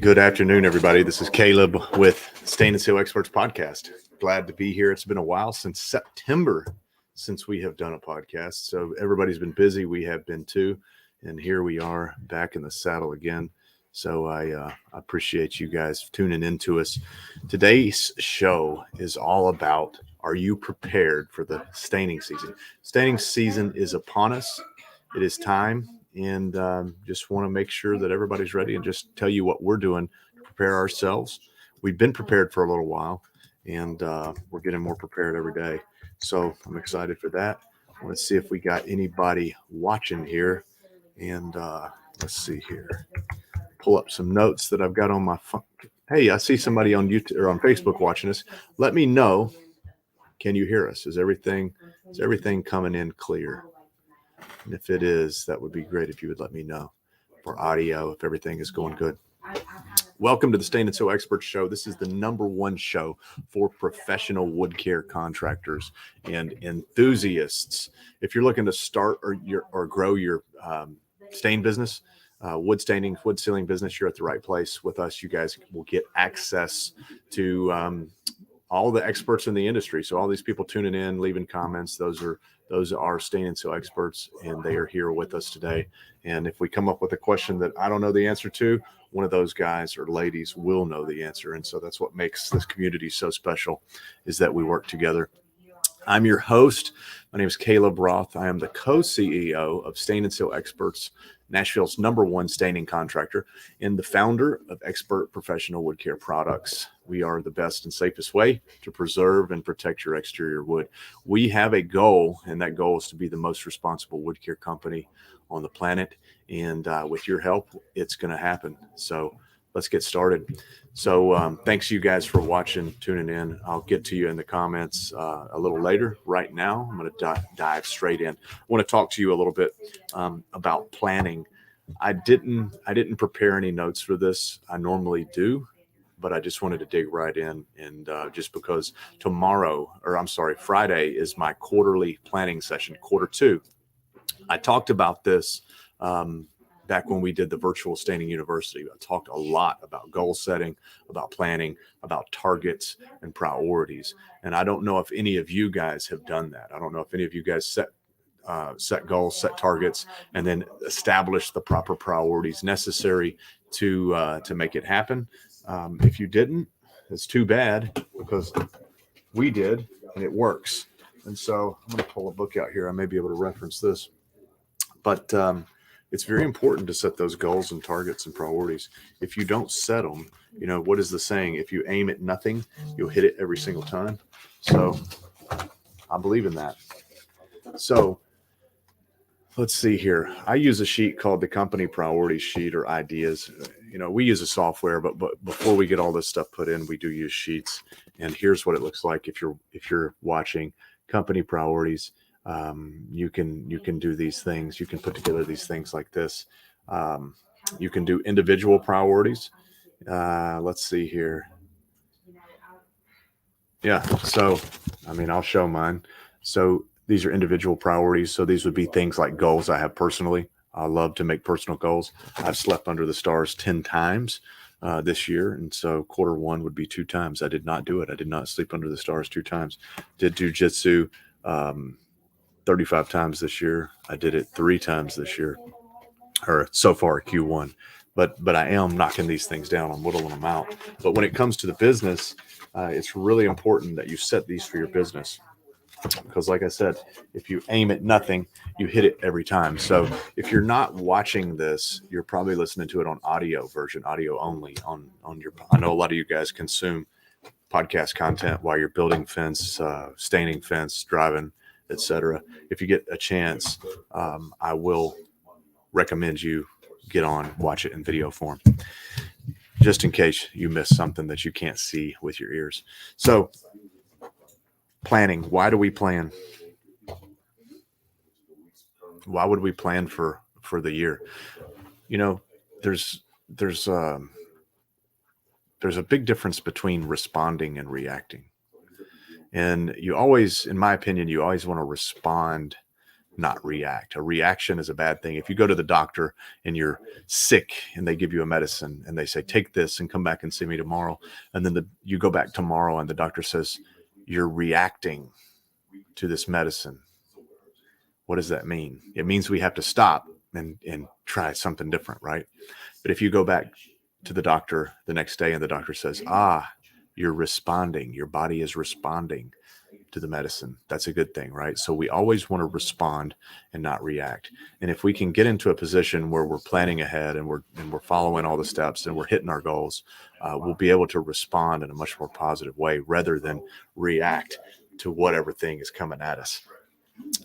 Good afternoon, everybody. This is Caleb with Stain and Seal Experts Podcast. Glad to be here. It's been a while since September since we have done a podcast. So everybody's been busy. We have been too. And here we are back in the saddle again. So I appreciate you guys tuning in to us. Today's show is all about, are you prepared for the staining season? Staining season is upon us. It is time. And just want to make sure that everybody's ready and just tell you what we're doing to prepare ourselves. We've been prepared for a little while, and we're getting more prepared every day. So I'm excited for that. I want to see if we got anybody watching here. And let's see here. Pull up some notes that I've got on my phone. Hey, I see somebody on YouTube or on Facebook watching us. Let me know. Can you hear us? Is everything coming in clear? And if it is, that would be great if you would let me know for audio, if everything is going good. Welcome to the Stain and Seal Experts Show. This is the #1 show for professional wood care contractors and enthusiasts. If you're looking to start or grow your stain business, wood staining, wood sealing business, you're at the right place with us. You guys will get access to all the experts in the industry. So all these people tuning in, leaving comments, those are Stain and Seal experts, and they are here with us today. And if we come up with a question that I don't know the answer to, one of those guys or ladies will know the answer. And so that's what makes this community so special, is that we work together. I'm your host. My name is Caleb Roth. I am the co-CEO of Stain and Seal Experts, Nashville's #1 staining contractor, and the founder of Expert Professional Wood Care Products. We are the best and safest way to preserve and protect your exterior wood. We have a goal, and that goal is to be the most responsible wood care company on the planet. And with your help, it's going to happen. So let's get started. So thanks you guys for watching, tuning in. I'll get to you in the comments a little later. Right now, I'm going to dive straight in. I want to talk to you a little bit about planning. I didn't prepare any notes for this. I normally do, but I just wanted to dig right in. And just because Friday is my quarterly planning session, Q2. I talked about this back when we did the virtual staining university. I talked a lot about goal setting, about planning, about targets and priorities. And I don't know if any of you guys have done that. I don't know if any of you guys set goals, set targets, and then establish the proper priorities necessary to make it happen. If you didn't, it's too bad, because we did, and it works. And so I'm going to pull a book out here. I may be able to reference this, but it's very important to set those goals and targets and priorities. If you don't set them, what is the saying? If you aim at nothing, you'll hit it every single time. So I believe in that. So let's see here. I use a sheet called the company priority sheet, or ideas. We use a software, but before we get all this stuff put in, we do use sheets. And here's what it looks like if you're watching company priorities. You can do these things. You can put together these things like this. You can do individual priorities. Let's see here. Yeah. So, I'll show mine. So these are individual priorities. So these would be things like goals I have personally. I love to make personal goals. I've slept under the stars 10 times this year. And so Q1 would be 2 times. I did not do it. I did not sleep under the stars 2 times. Did jujitsu 35 times this year. I did it 3 times this year, or so far Q1. But I am knocking these things down. I'm whittling them out. But when it comes to the business, it's really important that you set these for your business. Because like I said, if you aim at nothing, you hit it every time. So if you're not watching this, you're probably listening to it on audio version, audio only on your, I know a lot of you guys consume podcast content while you're building fence, staining fence, driving, etc. If you get a chance, I will recommend you get on, watch it in video form, just in case you miss something that you can't see with your ears. So planning. Why do we plan? Why would we plan for the year? There's a big difference between responding and reacting. And you always, in my opinion, you always want to respond not react. A reaction is a bad thing. If you go to the doctor and you're sick and they give you a medicine and they say, take this and come back and see me tomorrow. And then you go back tomorrow and the doctor says, you're reacting to this medicine. What does that mean? It means we have to stop and try something different, right? But if you go back to the doctor the next day and the doctor says, you're responding, your body is responding to the medicine, that's a good thing, right? So we always want to respond and not react. And if we can get into a position where we're planning ahead and we're following all the steps and we're hitting our goals, we'll be able to respond in a much more positive way rather than react to whatever thing is coming at us.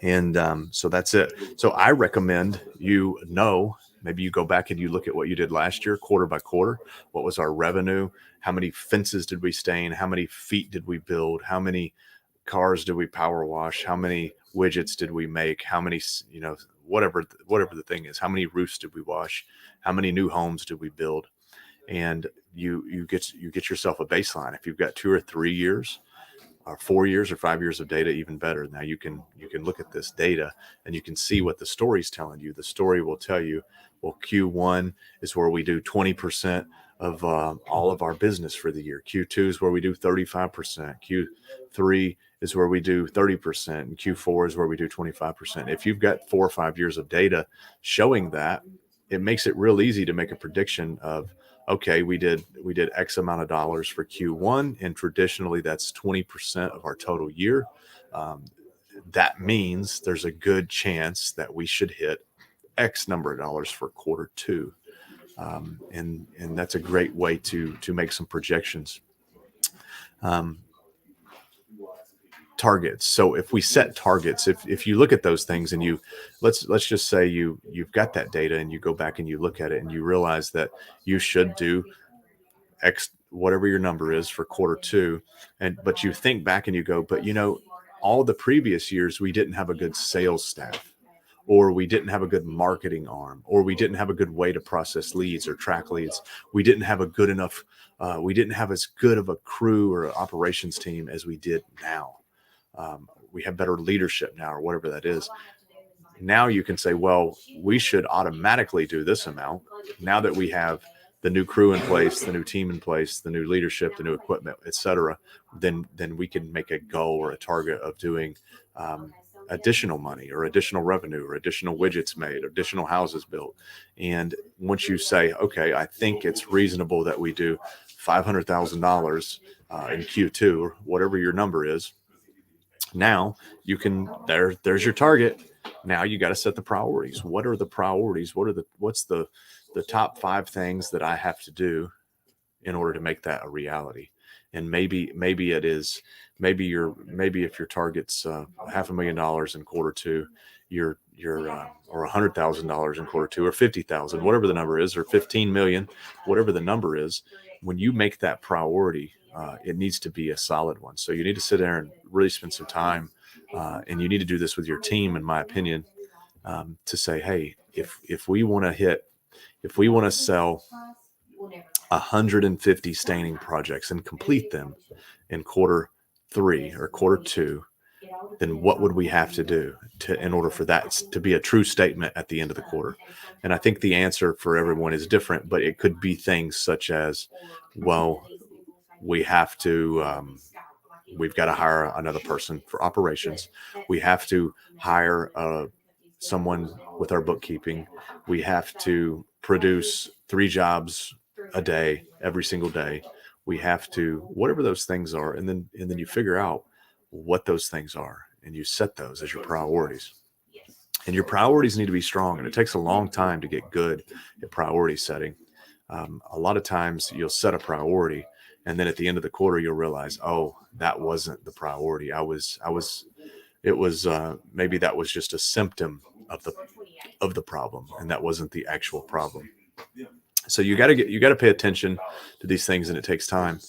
And so that's it. So I recommend maybe you go back and you look at what you did last year, quarter by quarter. What was our revenue? How many fences did we stain? How many feet did we build? How many cars did we power wash? How many widgets did we make? How many, whatever the thing is, how many roofs did we wash? How many new homes did we build? And you get yourself a baseline. If you've got 2 or 3 years, or 4 years or 5 years of data, even better. Now you can look at this data and you can see what the story's telling you. The story will tell you, well, Q1 is where we do 20% of all of our business for the year. Q2 is where we do 35%. Q3 is where we do 30%. And Q4 is where we do 25%. If you've got 4 or 5 years of data showing that, it makes it real easy to make a prediction of, okay, we did X amount of dollars for Q1, and traditionally that's 20% of our total year. That means there's a good chance that we should hit X number of dollars for quarter 2. And that's a great way to make some projections. Targets. So if we set targets, if you look at those things and let's just say you've got that data and you go back and you look at it and you realize that you should do X, whatever your number is for quarter 2. But you think back and you go, but all the previous years, we didn't have a good sales staff, or we didn't have a good marketing arm, or we didn't have a good way to process leads or track leads. We didn't have we didn't have as good of a crew or operations team as we did now. We have better leadership now, or whatever that is. Now you can say, well, we should automatically do this amount now that we have the new crew in place, the new team in place, the new leadership, the new equipment, etc. Then we can make a goal or a target of doing additional money or additional revenue or additional widgets made, or additional houses built. And once you say, okay, I think it's reasonable that we do $500,000 in Q2, or whatever your number is, now you can, there's your target. Now you got to set the priorities. What are the priorities? What's the top 5 things that I have to do in order to make that a reality? And maybe it is, maybe if your target's $500,000 in quarter 2, or $100,000 in quarter 2, or 50,000, whatever the number is, or 15 million, whatever the number is. When you make that priority, it needs to be a solid one. So you need to sit there and really spend some time, and you need to do this with your team, in my opinion, to say, hey, if we want to sell 150 staining projects and complete them in quarter 3 or quarter 2, then what would we have to do in order for that to be a true statement at the end of the quarter? And I think the answer for everyone is different, but it could be things such as, well, we've got to hire another person for operations. We have to hire someone with our bookkeeping. We have to produce 3 jobs a day, every single day. We have to, whatever those things are. And then you figure out what those things are, and you set those as your priorities. And your priorities need to be strong. And it takes a long time to get good at priority setting. A lot of times you'll set a priority, and then at the end of the quarter, you'll realize, oh, that wasn't the priority. Maybe that was just a symptom of the problem, and that wasn't the actual problem. So you got to pay attention to these things, and it takes time.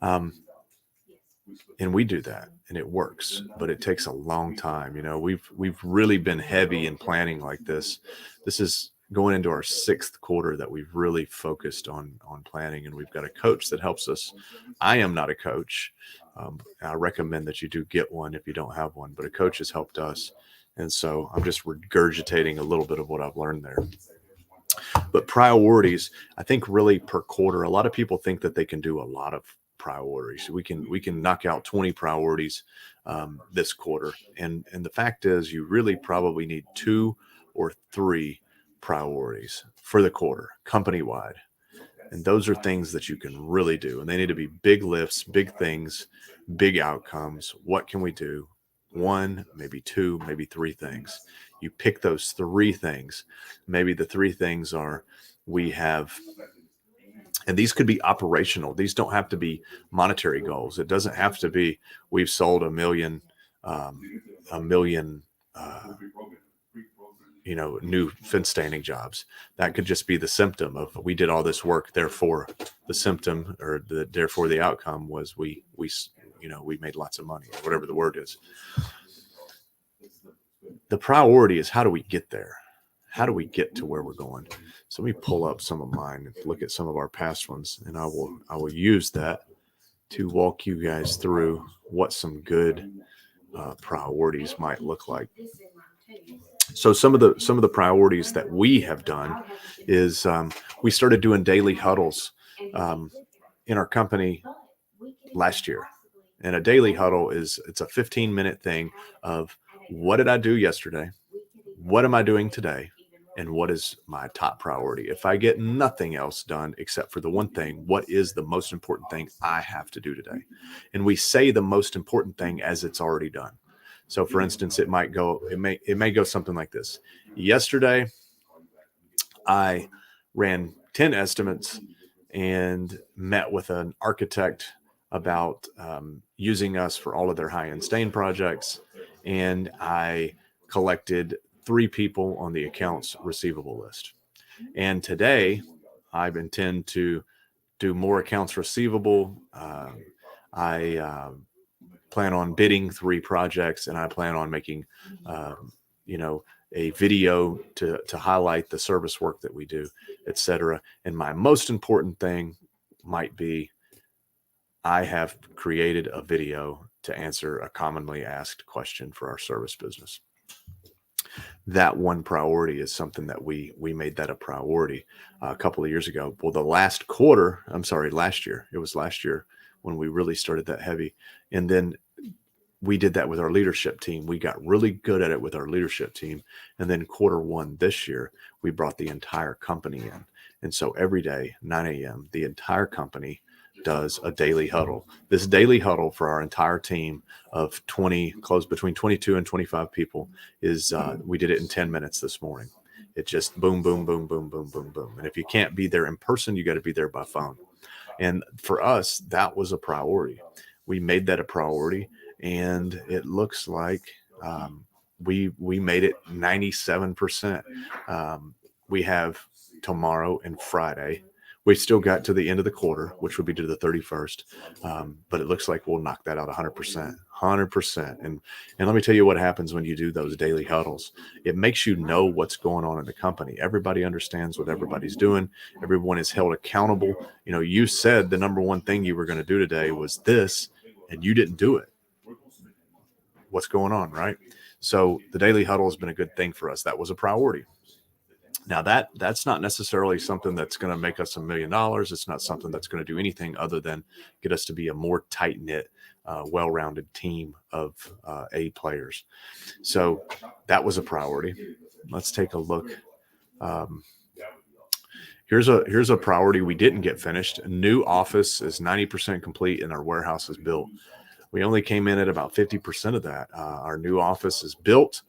And we do that, and it works, but it takes a long time. We've really been heavy in planning like this. This is going into our 6th quarter that we've really focused on planning, and we've got a coach that helps us. I am not a coach. I recommend that you do get one if you don't have one, but a coach has helped us And so I'm just regurgitating a little bit of what I've learned there. But priorities, I think really per quarter, a lot of people think that they can do a lot of priorities. We can knock out 20 priorities this quarter. And the fact is you really probably need 2 or 3 priorities for the quarter, company wide. And those are things that you can really do. And they need to be big lifts, big things, big outcomes. What can we do? 1, maybe 2, maybe 3 things. You pick those 3 things. Maybe the 3 things are we have, and these could be operational. These don't have to be monetary goals. It doesn't have to be we've sold a million new fence standing jobs. That could just be the symptom of we did all this work. Therefore, the symptom or therefore the outcome was we made lots of money, or whatever the word is. The priority is how do we get there? How do we get to where we're going? So let me pull up some of mine and look at some of our past ones, and I will use that to walk you guys through what some good priorities might look like. So some of the priorities that we have done is we started doing daily huddles in our company last year. And a daily huddle it's a 15-minute thing of what did I do yesterday? What am I doing today? And what is my top priority? If I get nothing else done except for the one thing, what is the most important thing I have to do today? And we say the most important thing as it's already done. So for instance, it may go something like this. Yesterday, I ran 10 estimates and met with an architect about using us for all of their high-end stain projects. And I collected 3 people on the accounts receivable list. And today I intend to do more accounts receivable. I plan on bidding 3 projects, and I plan on making, a video to highlight the service work that we do, etc. And my most important thing might be I have created a video to answer a commonly asked question for our service business. That one priority is something that we made that a priority a couple of years ago. Well, last year, it was last year when we really started that heavy. And then we did that with our leadership team. We got really good at it with our leadership team. And then Q1 this year, we brought the entire company in. And so every day, 9 a.m., the entire company does a daily huddle. This daily huddle for our entire team of between 22 and 25 people is, we did it in 10 minutes this morning. It just boom, boom, boom, boom, boom, boom, boom. And if you can't be there in person, you got to be there by phone. And for us, that was a priority. We made that a priority, and it looks like we made it 97%. We have tomorrow and Friday. We've still got to the end of the quarter, which would be to the 31st. But it looks like we'll knock that out 100%. And let me tell you what happens when you do those daily huddles. It makes you know what's going on in the company. Everybody understands what everybody's doing. Everyone is held accountable. You said the number one thing you were going to do today was this, and you didn't do it. What's going on, right? So the daily huddle has been a good thing for us. That was a priority. Now that's not necessarily something that's going to make us $1 million. It's not something that's going to do anything other than get us to be a more tight-knit, well-rounded team of A players. So that was a priority. Let's take a look. Here's a priority we didn't get finished. A new office is 90% complete and our warehouse is built. We only came in at about 50% of that. Our new office is built.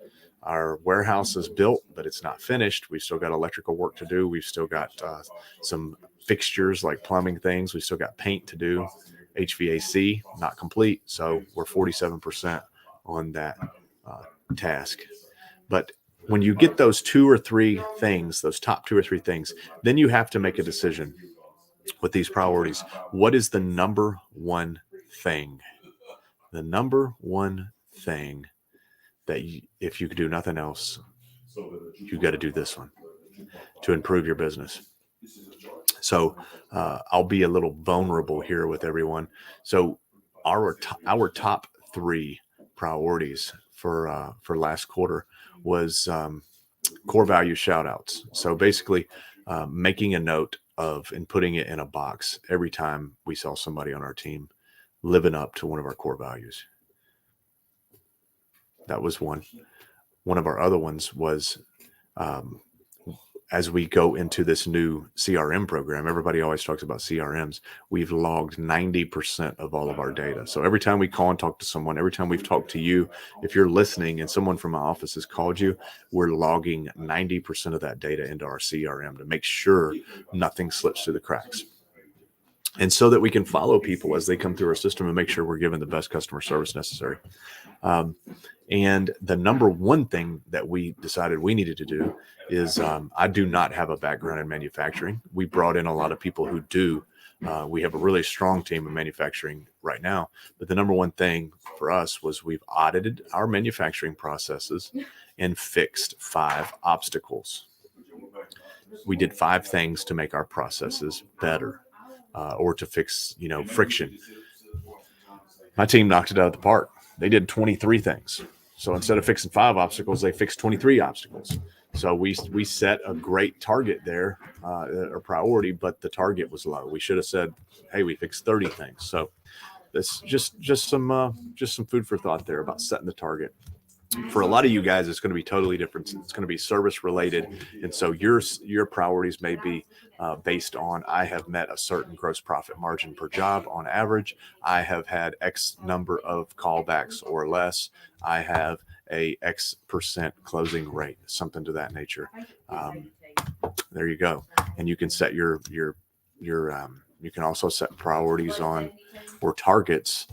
Our warehouse is built, but it's not finished. We've still got electrical work to do. We've still got some fixtures like plumbing things. We still got paint to do. HVAC, not complete. So we're 47% on that task. But when you get those 2 or 3 things, those top 2 or 3 things, then you have to make a decision with these priorities. What is the number one thing? The number one thing that if you could do nothing else, you got to do this one to improve your business. So I'll be a little vulnerable here with everyone. So our top 3 priorities for last quarter was core value shout outs. So basically making a note of and putting it in a box every time we saw somebody on our team living up to one of our core values. That was one. One of our other ones was as we go into this new CRM program, everybody always talks about CRMs. We've logged 90% of all of our data. So every time we call and talk to someone, every time we've talked to you, if you're listening and someone from my office has called you, we're logging 90% of that data into our CRM to make sure nothing slips through the cracks. And so that we can follow people as they come through our system and make sure we're giving the best customer service necessary. And the number one thing that we decided we needed to do is I do not have a background in manufacturing. We brought in a lot of people who do. We have a really strong team in manufacturing right now. But the number one thing for us was we've audited our manufacturing processes and fixed 5 obstacles. We did 5 things to make our processes better or to fix, friction. My team knocked it out of the park. They did 23 things. So instead of fixing 5 obstacles, they fixed 23 obstacles. So we set a great target there, a priority, but the target was low. We should have said, "Hey, we fixed 30 things." So that's just some food for thought there about setting the target. For a lot of you guys, it's going to be totally different. It's going to be service related, and so your priorities may be based on I have met a certain gross profit margin per job on average. I have had X number of callbacks or less. I have a X percent closing rate, something to that nature. There you go, and you can set your you can also set priorities on or targets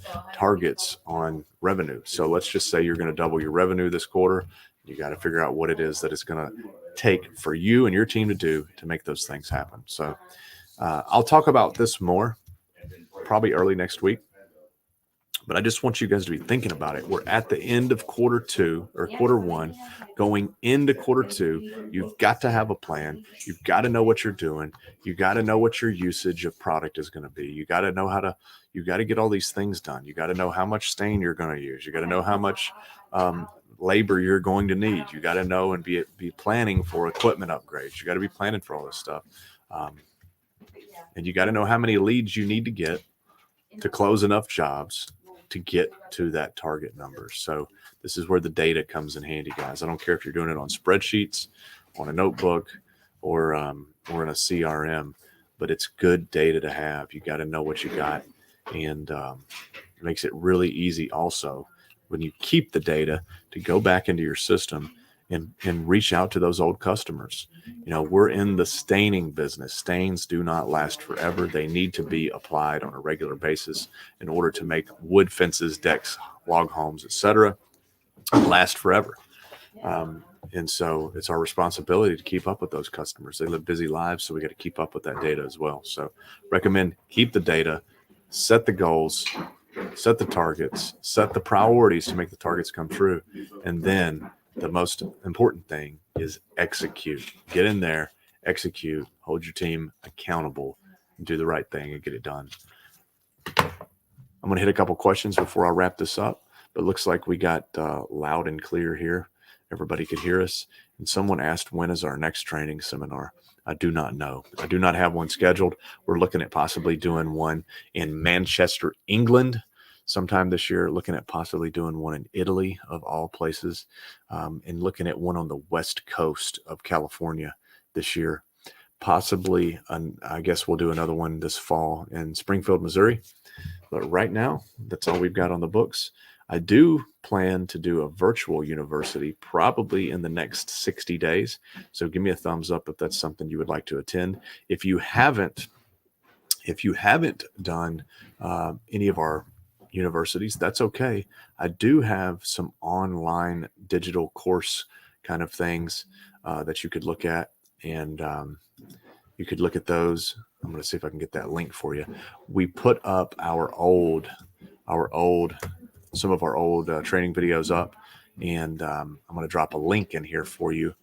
on revenue. So let's just say you're going to double your revenue this quarter. You got to figure out what it is that it's going to take for you and your team to do to make those things happen. So I'll talk about this more probably early next week. But I just want you guys to be thinking about it. We're at the end of quarter 2 or quarter 1, going into quarter 2. You've got to have a plan. You've got to know what you're doing. You got to know what your usage of product is going to be. You got to know you got to get all these things done. You got to know how much stain you're going to use. You got to know how much labor you're going to need. You got to know and be planning for equipment upgrades. You got to be planning for all this stuff. And you got to know how many leads you need to get to close enough jobs to get to that target number. So this is where the data comes in handy, guys. I don't care if you're doing it on spreadsheets, on a notebook, or in a CRM, but it's good data to have. You got to know what you got, and it makes it really easy also when you keep the data to go back into your system and reach out to those old customers. We're in the staining business. Stains do not last forever. They need to be applied on a regular basis in order to make wood fences, decks, log homes, etc. last forever. And so it's our responsibility to keep up with those customers. They live busy lives, so we got to keep up with that data as well. So recommend keep the data, set the goals, set the targets, set the priorities to make the targets come true, and then the most important thing is execute. Get in there, execute, hold your team accountable, and do the right thing and get it done. I'm going to hit a couple questions before I wrap this up, but it looks like we got loud and clear here. Everybody could hear us. And someone asked, when is our next training seminar? I do not know. I do not have one scheduled. We're looking at possibly doing one in Manchester, England, sometime this year, looking at possibly doing one in Italy, of all places, and looking at one on the west coast of California this year. Possibly, I guess we'll do another one this fall in Springfield, Missouri. But right now, that's all we've got on the books. I do plan to do a virtual university probably in the next 60 days. So give me a thumbs up if that's something you would like to attend. If you haven't done any of our universities, that's okay. I do have some online digital course kind of things that you could look at, and you could look at those. I'm going to see if I can get that link for you. We put up some of our old training videos up, and I'm going to drop a link in here for you.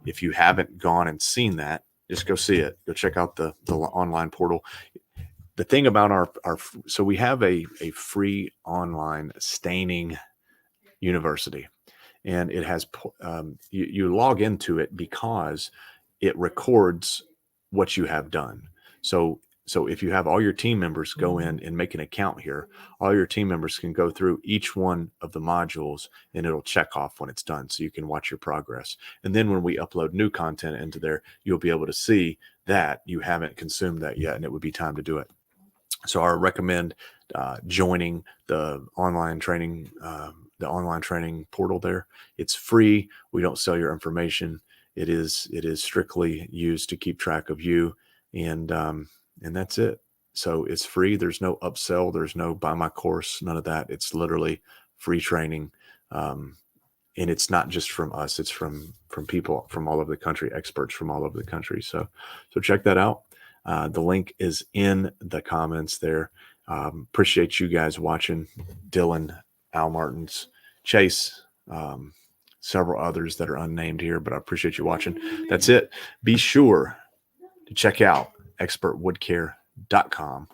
If you haven't gone and seen that, just go see it. Go check out the online portal. The thing about so we have a free online staining university, and it has you log into it because it records what you have done. So if you have all your team members go in and make an account here, all your team members can go through each one of the modules and it'll check off when it's done, so you can watch your progress. And then when we upload new content into there, you'll be able to see that you haven't consumed that yet and it would be time to do it. So I recommend joining the online training portal there. It's free. We don't sell your information. It is strictly used to keep track of you, and that's it. So it's free. There's no upsell. There's no buy my course. None of that. It's literally free training. And it's not just from us. It's from people from all over the country, experts from all over the country. So check that out. The link is in the comments there. Appreciate you guys watching. Dylan, Al Martins, Chase, several others that are unnamed here, but I appreciate you watching. That's it. Be sure to check out expertwoodcare.com.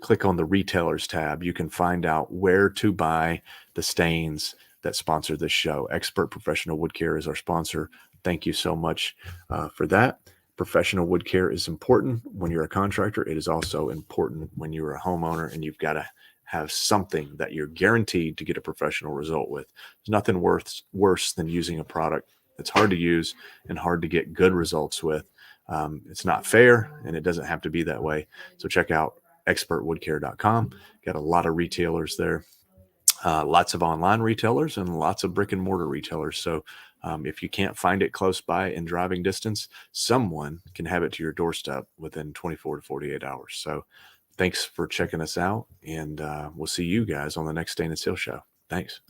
Click on the retailers tab. You can find out where to buy the stains that sponsor this show. Expert Professional Wood Care is our sponsor. Thank you so much for that. Professional wood care is important when you're a contractor. It is also important when you're a homeowner, and you've got to have something that you're guaranteed to get a professional result with. There's nothing worse than using a product that's hard to use and hard to get good results with. It's not fair, and it doesn't have to be that way. So check out expertwoodcare.com. Got a lot of retailers there. Lots of online retailers and lots of brick and mortar retailers. So if you can't find it close by in driving distance, someone can have it to your doorstep within 24 to 48 hours. So thanks for checking us out, and we'll see you guys on the next Stain and Seal show. Thanks.